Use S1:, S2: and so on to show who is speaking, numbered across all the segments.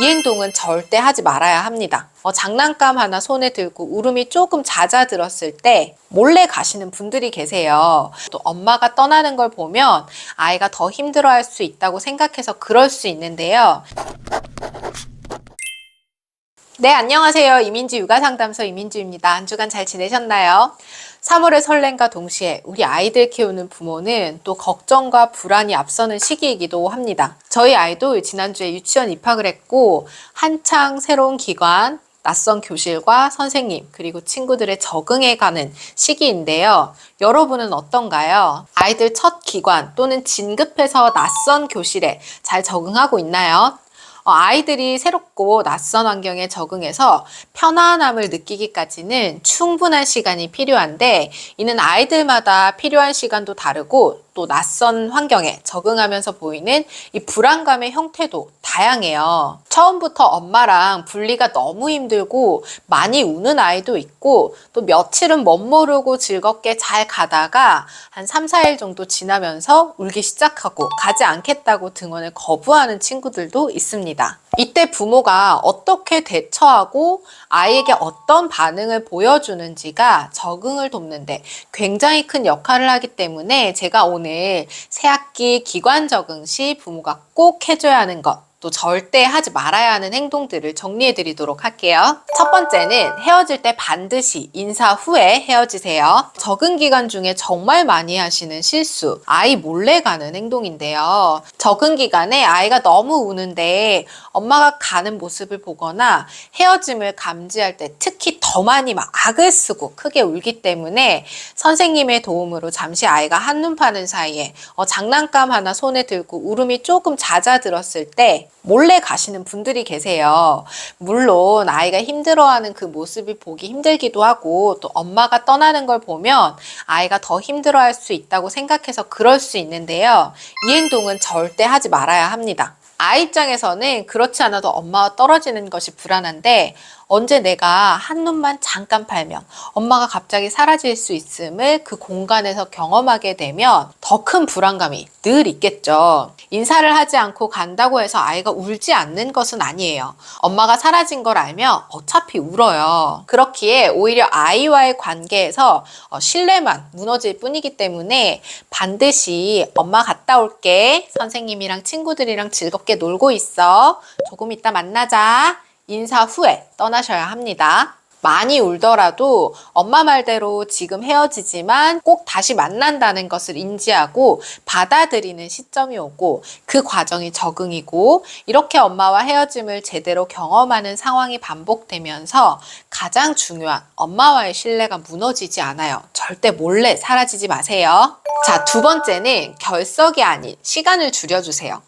S1: 이 행동은 절대 하지 말아야 합니다. 장난감 하나 손에 들고 울음이 조금 잦아들었을 때 몰래 가시는 분들이 계세요. 또 엄마가 떠나는 걸 보면 아이가 더 힘들어할 수 있다고 생각해서 그럴 수 있는데요. 네, 안녕하세요. 이민지 육아상담소 이민지입니다. 한 주간 잘 지내셨나요? 3월의 설렘과 동시에 우리 아이들 키우는 부모는 또 걱정과 불안이 앞서는 시기이기도 합니다. 저희 아이도 지난주에 유치원 입학을 했고 한창 새로운 기관, 낯선 교실과 선생님, 그리고 친구들의 적응해가는 시기인데요. 여러분은 어떤가요? 아이들 첫 기관 또는 진급해서 낯선 교실에 잘 적응하고 있나요? 아이들이 새롭고 낯선 환경에 적응해서 편안함을 느끼기까지는 충분한 시간이 필요한데, 이는 아이들마다 필요한 시간도 다르고 또 낯선 환경에 적응하면서 보이는 이 불안감의 형태도 다양해요. 처음부터 엄마랑 분리가 너무 힘들고 많이 우는 아이도 있고, 또 며칠은 멋모르고 즐겁게 잘 가다가 한 3, 4일 정도 지나면서 울기 시작하고 가지 않겠다고 등원을 거부하는 친구들도 있습니다. 이때 부모가 어떻게 대처하고 아이에게 어떤 반응을 보여주는지가 적응을 돕는데 굉장히 큰 역할을 하기 때문에 제가 오늘 새학기 기관 적응 시 부모가 꼭 해줘야 하는 것, 또 절대 하지 말아야 하는 행동들을 정리해 드리도록 할게요. 첫 번째는 헤어질 때 반드시 인사 후에 헤어지세요. 적응 기간 중에 정말 많이 하시는 실수, 아이 몰래 가는 행동인데요. 적응 기간에 아이가 너무 우는데 엄마가 가는 모습을 보거나 헤어짐을 감지할 때 특히 더 많이 막 악을 쓰고 크게 울기 때문에 선생님의 도움으로 잠시 아이가 한눈 파는 사이에 장난감 하나 손에 들고 울음이 조금 잦아들었을 때 몰래 가시는 분들이 계세요. 물론 아이가 힘들어하는 그 모습이 보기 힘들기도 하고 또 엄마가 떠나는 걸 보면 아이가 더 힘들어할 수 있다고 생각해서 그럴 수 있는데요. 이 행동은 절대 하지 말아야 합니다. 아이 입장에서는 그렇지 않아도 엄마와 떨어지는 것이 불안한데 언제 내가 한눈만 잠깐 팔면 엄마가 갑자기 사라질 수 있음을 그 공간에서 경험하게 되면 더 큰 불안감이 늘 있겠죠. 인사를 하지 않고 간다고 해서 아이가 울지 않는 것은 아니에요. 엄마가 사라진 걸 알면 어차피 울어요. 그렇기에 오히려 아이와의 관계에서 신뢰만 무너질 뿐이기 때문에 반드시 엄마 갔다 올게, 선생님이랑 친구들이랑 즐겁게 놀고 있어, 조금 이따 만나자, 인사 후에 떠나셔야 합니다. 많이 울더라도 엄마 말대로 지금 헤어지지만 꼭 다시 만난다는 것을 인지하고 받아들이는 시점이 오고 그 과정이 적응이고, 이렇게 엄마와 헤어짐을 제대로 경험하는 상황이 반복되면서 가장 중요한 엄마와의 신뢰가 무너지지 않아요. 절대 몰래 사라지지 마세요. 자, 두 번째는 결석이 아닌 시간을 줄여주세요.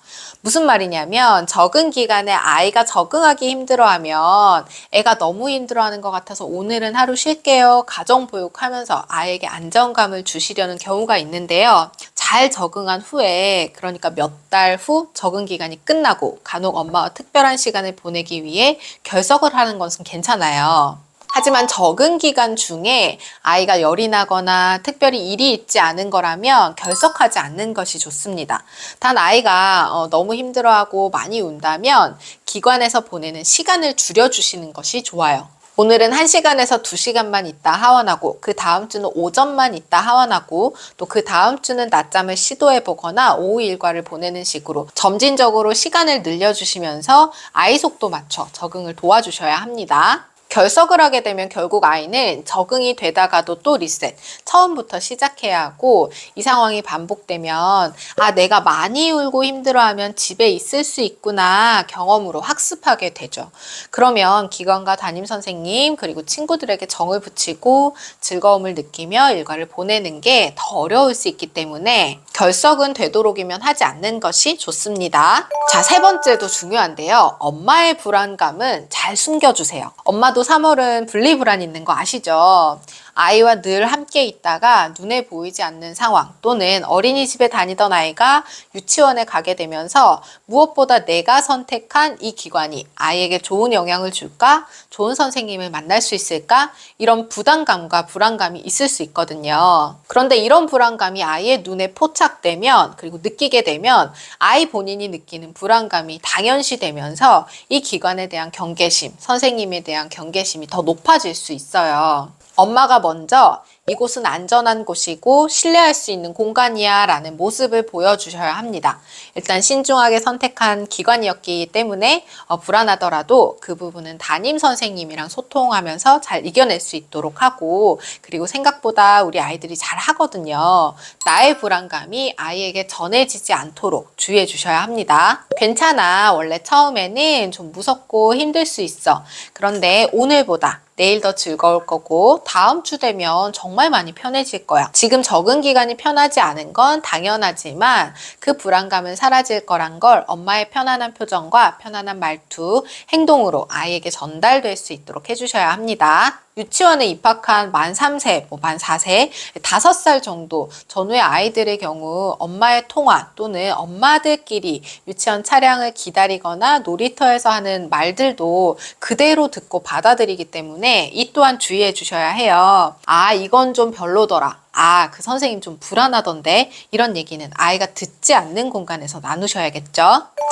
S1: 무슨 말이냐면 적응 기간에 아이가 적응하기 힘들어하면 애가 너무 힘들어하는 것 같아서 오늘은 하루 쉴게요, 가정보육하면서 아이에게 안정감을 주시려는 경우가 있는데요. 잘 적응한 후에, 그러니까 몇 달 후 적응 기간이 끝나고 간혹 엄마와 특별한 시간을 보내기 위해 결석을 하는 것은 괜찮아요. 하지만 적응 기간 중에 아이가 열이 나거나 특별히 일이 있지 않은 거라면 결석하지 않는 것이 좋습니다. 단 아이가 너무 힘들어하고 많이 운다면 기관에서 보내는 시간을 줄여주시는 것이 좋아요. 오늘은 1시간에서 2시간만 있다 하원하고, 그 다음 주는 오전만 있다 하원하고, 또 그 다음 주는 낮잠을 시도해보거나 오후 일과를 보내는 식으로 점진적으로 시간을 늘려주시면서 아이 속도 맞춰 적응을 도와주셔야 합니다. 결석을 하게 되면 결국 아이는 적응이 되다가도 또 리셋, 처음부터 시작해야 하고, 이 상황이 반복되면 내가 많이 울고 힘들어하면 집에 있을 수 있구나 경험으로 학습하게 되죠. 그러면 기관과 담임선생님 그리고 친구들에게 정을 붙이고 즐거움을 느끼며 일과를 보내는 게 더 어려울 수 있기 때문에 결석은 되도록이면 하지 않는 것이 좋습니다. 자, 세 번째도 중요한데요. 엄마의 불안감은 잘 숨겨주세요. 엄마도 3월은 분리불안 있는 거 아시죠? 아이와 늘 함께 있다가 눈에 보이지 않는 상황 또는 어린이집에 다니던 아이가 유치원에 가게 되면서 무엇보다 내가 선택한 이 기관이 아이에게 좋은 영향을 줄까? 좋은 선생님을 만날 수 있을까? 이런 부담감과 불안감이 있을 수 있거든요. 그런데 이런 불안감이 아이의 눈에 포착되면 그리고 느끼게 되면 아이 본인이 느끼는 불안감이 당연시 되면서 이 기관에 대한 경계심, 선생님에 대한 경계심이 더 높아질 수 있어요. 엄마가 먼저 이곳은 안전한 곳이고 신뢰할 수 있는 공간이야 라는 모습을 보여주셔야 합니다. 일단 신중하게 선택한 기관이었기 때문에 불안하더라도 그 부분은 담임 선생님이랑 소통하면서 잘 이겨낼 수 있도록 하고, 그리고 생각보다 우리 아이들이 잘 하거든요. 나의 불안감이 아이에게 전해지지 않도록 주의해 주셔야 합니다. 괜찮아. 원래 처음에는 좀 무섭고 힘들 수 있어. 그런데 오늘보다 내일 더 즐거울 거고 다음 주 되면 정말 많이 편해질 거야. 지금 적응 기간이 편하지 않은 건 당연하지만 그 불안감은 사라질 거란 걸 엄마의 편안한 표정과 편안한 말투, 행동으로 아이에게 전달될 수 있도록 해주셔야 합니다. 유치원에 입학한 만 3세, 만 4세, 5살 정도 전후의 아이들의 경우 엄마의 통화 또는 엄마들끼리 유치원 차량을 기다리거나 놀이터에서 하는 말들도 그대로 듣고 받아들이기 때문에 이 또한 주의해 주셔야 해요. 아, 이건 좀 별로더라. 아, 그 선생님 좀 불안하던데, 이런 얘기는 아이가 듣지 않는 공간에서 나누셔야겠죠.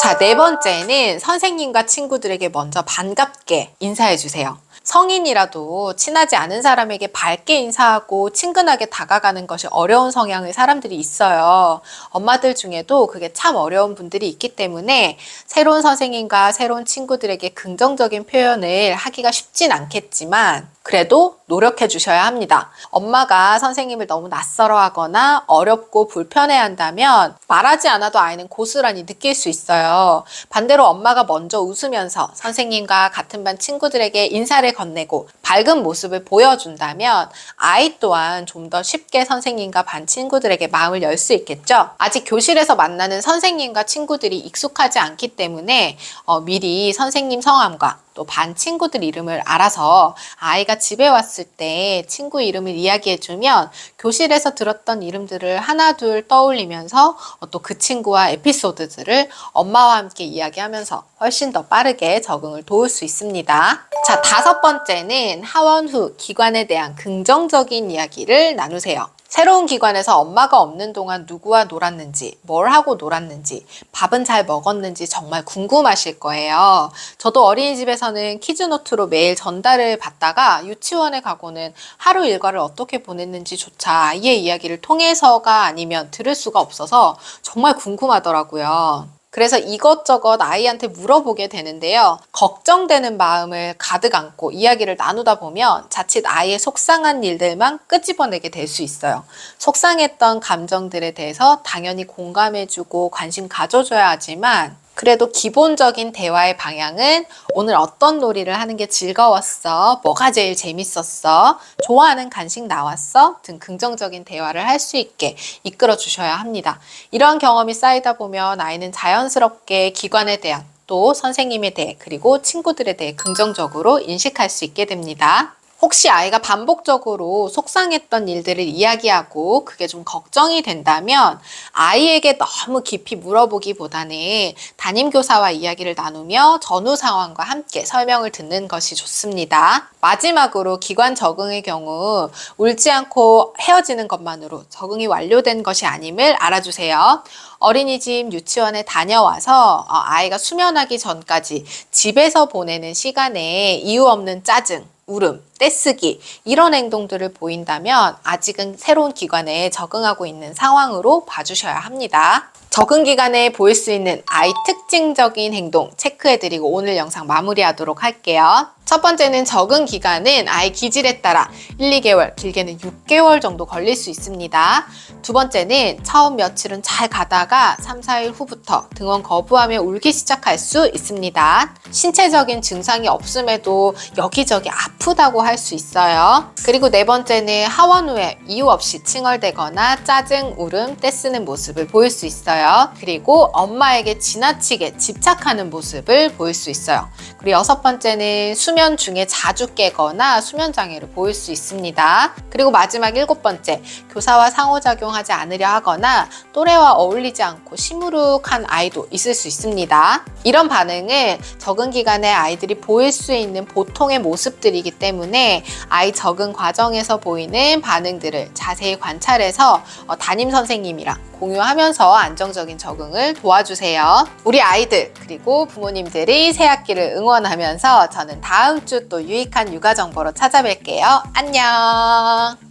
S1: 자, 4번째는 선생님과 친구들에게 먼저 반갑게 인사해 주세요. 성인이라도 친하지 않은 사람에게 밝게 인사하고 친근하게 다가가는 것이 어려운 성향의 사람들이 있어요. 엄마들 중에도 그게 참 어려운 분들이 있기 때문에 새로운 선생님과 새로운 친구들에게 긍정적인 표현을 하기가 쉽진 않겠지만 그래도 노력해 주셔야 합니다. 엄마가 선생님을 너무 낯설어 하거나 어렵고 불편해 한다면 말하지 않아도 아이는 고스란히 느낄 수 있어요. 반대로 엄마가 먼저 웃으면서 선생님과 같은 반 친구들에게 인사를 건네고 밝은 모습을 보여준다면 아이 또한 좀 더 쉽게 선생님과 반 친구들에게 마음을 열 수 있겠죠. 아직 교실에서 만나는 선생님과 친구들이 익숙하지 않기 때문에 미리 선생님 성함과 또 반 친구들 이름을 알아서 아이가 집에 왔을 때 친구 이름을 이야기해주면 교실에서 들었던 이름들을 하나 둘 떠올리면서 또 그 친구와 에피소드들을 엄마와 함께 이야기하면서 훨씬 더 빠르게 적응을 도울 수 있습니다. 자, 5번째는 하원 후 기관에 대한 긍정적인 이야기를 나누세요. 새로운 기관에서 엄마가 없는 동안 누구와 놀았는지, 뭘 하고 놀았는지, 밥은 잘 먹었는지 정말 궁금하실 거예요. 저도 어린이집에서는 키즈노트로 매일 전달을 받다가 유치원에 가고는 하루 일과를 어떻게 보냈는지조차 아이의 이야기를 통해서가 아니면 들을 수가 없어서 정말 궁금하더라고요. 그래서 이것저것 아이한테 물어보게 되는데요. 걱정되는 마음을 가득 안고 이야기를 나누다 보면 자칫 아이의 속상한 일들만 끄집어내게 될 수 있어요. 속상했던 감정들에 대해서 당연히 공감해주고 관심 가져줘야 하지만 그래도 기본적인 대화의 방향은 오늘 어떤 놀이를 하는 게 즐거웠어? 뭐가 제일 재밌었어? 좋아하는 간식 나왔어? 등 긍정적인 대화를 할 수 있게 이끌어 주셔야 합니다. 이런 경험이 쌓이다 보면 아이는 자연스럽게 기관에 대한 또 선생님에 대해 그리고 친구들에 대해 긍정적으로 인식할 수 있게 됩니다. 혹시 아이가 반복적으로 속상했던 일들을 이야기하고 그게 좀 걱정이 된다면 아이에게 너무 깊이 물어보기보다는 담임교사와 이야기를 나누며 전후 상황과 함께 설명을 듣는 것이 좋습니다. 마지막으로 기관 적응의 경우 울지 않고 헤어지는 것만으로 적응이 완료된 것이 아님을 알아주세요. 어린이집, 유치원에 다녀와서 아이가 수면하기 전까지 집에서 보내는 시간에 이유 없는 짜증, 울음, 떼쓰기 이런 행동들을 보인다면 아직은 새로운 기관에 적응하고 있는 상황으로 봐주셔야 합니다. 적응 기간에 보일 수 있는 아이 특징적인 행동 체크해드리고 오늘 영상 마무리하도록 할게요. 첫 번째는 적응 기간은 아이 기질에 따라 1, 2개월, 길게는 6개월 정도 걸릴 수 있습니다. 두 번째는 처음 며칠은 잘 가다가 3, 4일 후부터 등원 거부하며 울기 시작할 수 있습니다. 신체적인 증상이 없음에도 여기저기 아프다고 할 수 있어요. 그리고 네 번째는 하원 후에 이유 없이 칭얼대거나 짜증, 울음, 떼쓰는 모습을 보일 수 있어요. 있어요. 그리고 엄마에게 지나치게 집착하는 모습을 보일 수 있어요. 그리고 6번째는 수면 중에 자주 깨거나 수면 장애를 보일 수 있습니다. 그리고 마지막 7번째, 교사와 상호작용하지 않으려 하거나 또래와 어울리지 않고 시무룩한 아이도 있을 수 있습니다. 이런 반응은 적응 기간에 아이들이 보일 수 있는 보통의 모습들이기 때문에 아이 적응 과정에서 보이는 반응들을 자세히 관찰해서 담임 선생님이랑 공유하면서 안정적인 적응을 도와주세요. 우리 아이들 그리고 부모님들이 새학기를 응원하면서 저는 다음 주 또 유익한 육아 정보로 찾아뵐게요. 안녕.